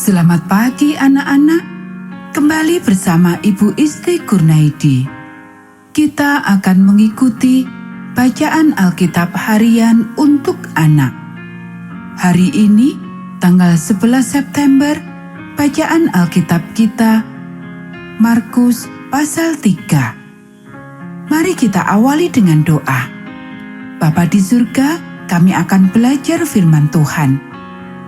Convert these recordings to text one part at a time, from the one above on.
Selamat pagi anak-anak, kembali bersama Ibu Isti Kurnaidi. Kita akan mengikuti bacaan Alkitab harian untuk anak. Hari ini, tanggal 11 September, bacaan Alkitab kita, Markus pasal 3. Mari kita awali dengan doa. Bapa di surga, kami akan belajar firman Tuhan.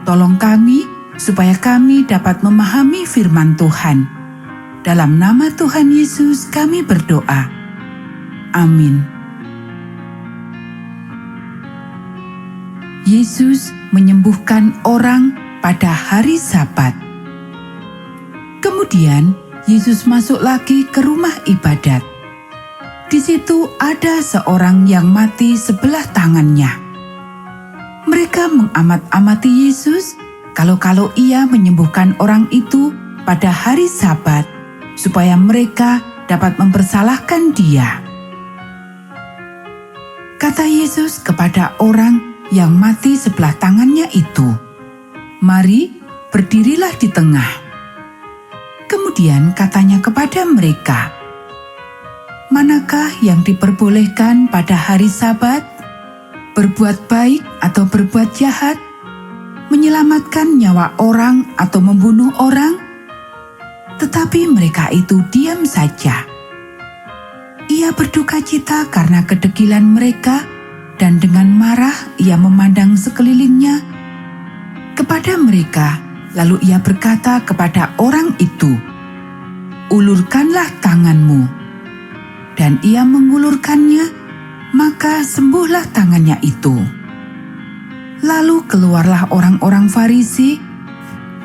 Tolong kami, supaya kami dapat memahami firman Tuhan. Dalam nama Tuhan Yesus kami berdoa. Amin. Yesus menyembuhkan orang pada hari Sabat. Kemudian Yesus masuk lagi ke rumah ibadat. Di situ ada seorang yang mati sebelah tangannya. Mereka mengamat-amati Yesus kalau ia menyembuhkan orang itu pada hari Sabat, supaya mereka dapat mempersalahkan dia. Kata Yesus kepada orang yang mati sebelah tangannya itu, "Mari, berdirilah di tengah." Kemudian katanya kepada mereka, "Manakah yang diperbolehkan pada hari Sabat? Berbuat baik atau berbuat jahat? Menyelamatkan nyawa orang atau membunuh orang?" Tetapi mereka itu diam saja. Ia berduka cita karena kedegilan mereka, dan dengan marah ia memandang sekelilingnya kepada mereka. Lalu ia berkata kepada orang itu, "Ulurkanlah tanganmu." Dan ia mengulurkannya, maka sembuhlah tangannya itu. Lalu keluarlah orang-orang Farisi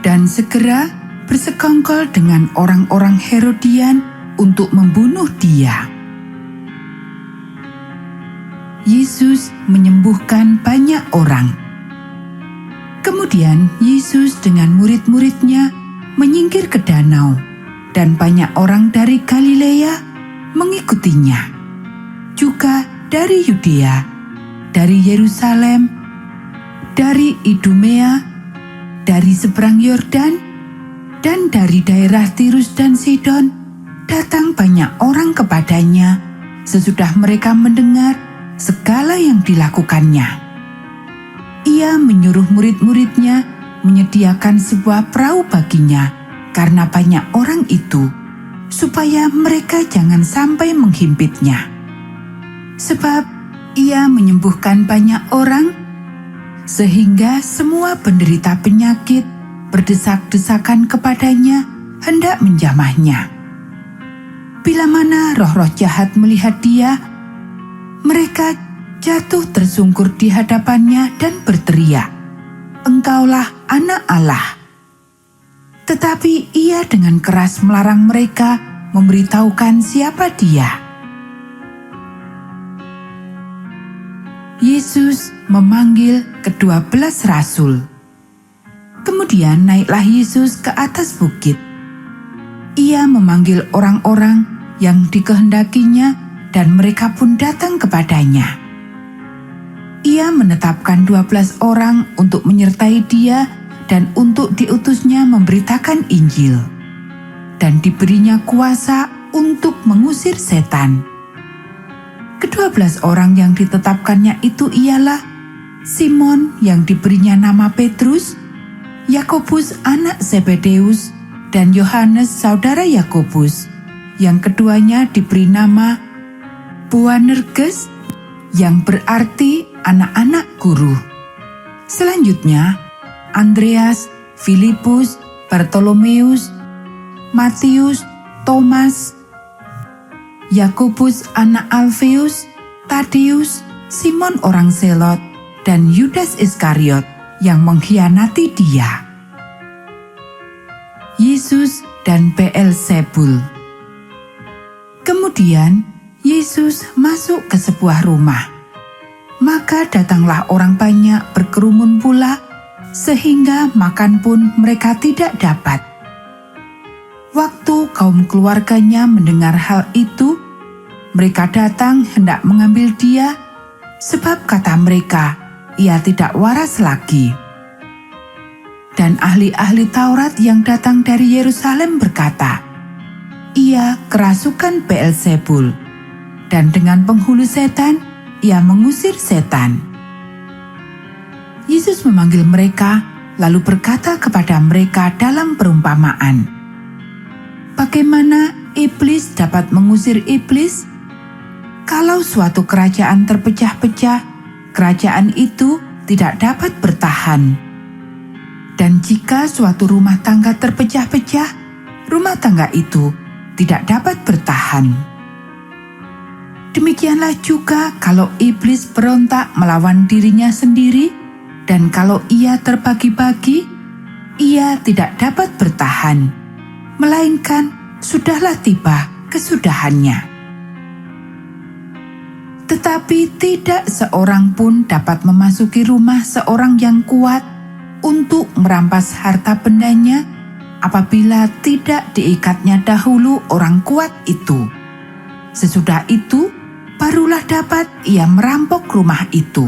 dan segera bersekongkol dengan orang-orang Herodian untuk membunuh dia. Yesus menyembuhkan banyak orang. Kemudian Yesus dengan murid-muridnya menyingkir ke danau, dan banyak orang dari Galilea mengikutinya. Juga dari Yudea, dari Yerusalem, dari Idumea, dari seberang Yordan, dan dari daerah Tirus dan Sidon, datang banyak orang kepadanya sesudah mereka mendengar segala yang dilakukannya. Ia menyuruh murid-muridnya menyediakan sebuah perahu baginya karena banyak orang itu, supaya mereka jangan sampai menghimpitnya. Sebab ia menyembuhkan banyak orang, sehingga semua penderita penyakit berdesak-desakan kepadanya hendak menjamahnya. Bila mana roh-roh jahat melihat dia, mereka jatuh tersungkur di hadapannya dan berteriak, "Engkaulah Anak Allah." Tetapi ia dengan keras melarang mereka memberitahukan siapa dia. Yesus memanggil ke-12 rasul. Kemudian naiklah Yesus ke atas bukit. Ia memanggil orang-orang yang dikehendakinya, dan mereka pun datang kepadanya. Ia menetapkan 12 orang untuk menyertai dia dan untuk diutusnya memberitakan Injil, dan diberinya kuasa untuk mengusir setan. Ke-12 orang yang ditetapkannya itu ialah Simon yang diberinya nama Petrus, Yakobus anak Zebedeus, dan Yohanes saudara Yakobus, yang keduanya diberi nama Boanerges, yang berarti anak-anak guru. Selanjutnya, Andreas, Filipus, Bartolomeus, Matius, Thomas, Yakobus anak Alfeus, Tadeus, Simon orang Selot, dan Yudas Iskariot yang mengkhianati dia. Yesus dan Beelzebul. Kemudian Yesus masuk ke sebuah rumah. Maka datanglah orang banyak berkerumun pula, sehingga makan pun mereka tidak dapat. Waktu kaum keluarganya mendengar hal itu, mereka datang hendak mengambil dia, sebab kata mereka, ia tidak waras lagi. Dan ahli-ahli Taurat yang datang dari Yerusalem berkata, "Ia kerasukan Beelzebul, dan dengan penghulu setan ia mengusir setan." Yesus memanggil mereka, lalu berkata kepada mereka dalam perumpamaan, "Bagaimana iblis dapat mengusir iblis? Kalau suatu kerajaan terpecah-pecah, kerajaan itu tidak dapat bertahan. Dan jika suatu rumah tangga terpecah-pecah, rumah tangga itu tidak dapat bertahan. Demikianlah juga kalau iblis berontak melawan dirinya sendiri, dan kalau ia terbagi-bagi, ia tidak dapat bertahan, melainkan sudahlah tiba kesudahannya. Tetapi tidak seorang pun dapat memasuki rumah seorang yang kuat untuk merampas harta bendanya apabila tidak diikatnya dahulu orang kuat itu. Sesudah itu, barulah dapat ia merampok rumah itu.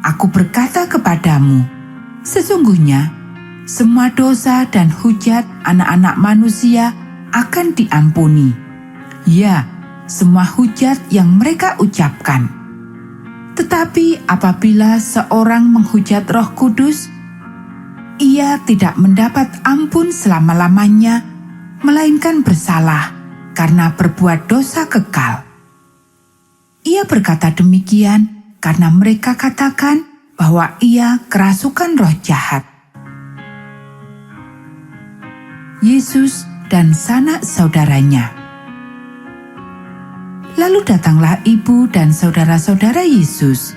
Aku berkata kepadamu, sesungguhnya semua dosa dan hujat anak-anak manusia akan diampuni. Ya, semua hujat yang mereka ucapkan. Tetapi apabila seorang menghujat Roh Kudus, ia tidak mendapat ampun selama-lamanya, melainkan bersalah karena berbuat dosa kekal. Ia berkata demikian karena mereka katakan bahwa ia kerasukan roh jahat. Yesus dan sanak saudaranya. Lalu datanglah ibu dan saudara-saudara Yesus.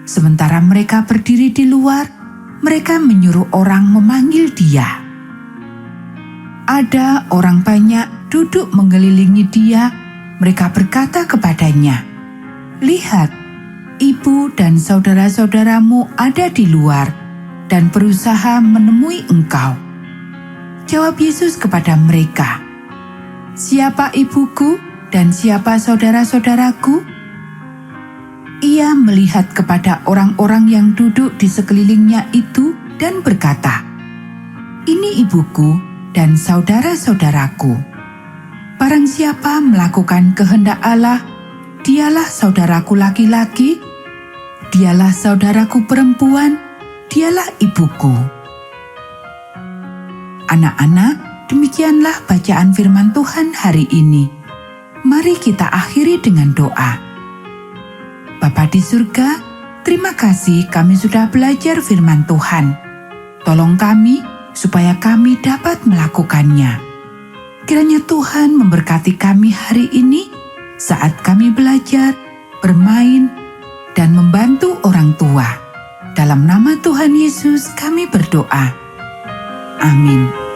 Sementara mereka berdiri di luar, mereka menyuruh orang memanggil dia. Ada orang banyak duduk mengelilingi dia. Mereka berkata kepadanya, "Lihat, ibu dan saudara-saudaramu ada di luar dan berusaha menemui engkau." Jawab Yesus kepada mereka, "Siapa ibuku dan siapa saudara-saudaraku?" Ia melihat kepada orang-orang yang duduk di sekelilingnya itu dan berkata, "Ini ibuku dan saudara-saudaraku. Barang siapa melakukan kehendak Allah, dialah saudaraku laki-laki, dialah saudaraku perempuan, dialah ibuku." Anak-anak, demikianlah bacaan firman Tuhan hari ini. Mari kita akhiri dengan doa. Bapa di surga, terima kasih kami sudah belajar firman Tuhan. Tolong kami supaya kami dapat melakukannya. Kiranya Tuhan memberkati kami hari ini saat kami belajar, bermain, dan membantu orang tua. Dalam nama Tuhan Yesus kami berdoa. Amin.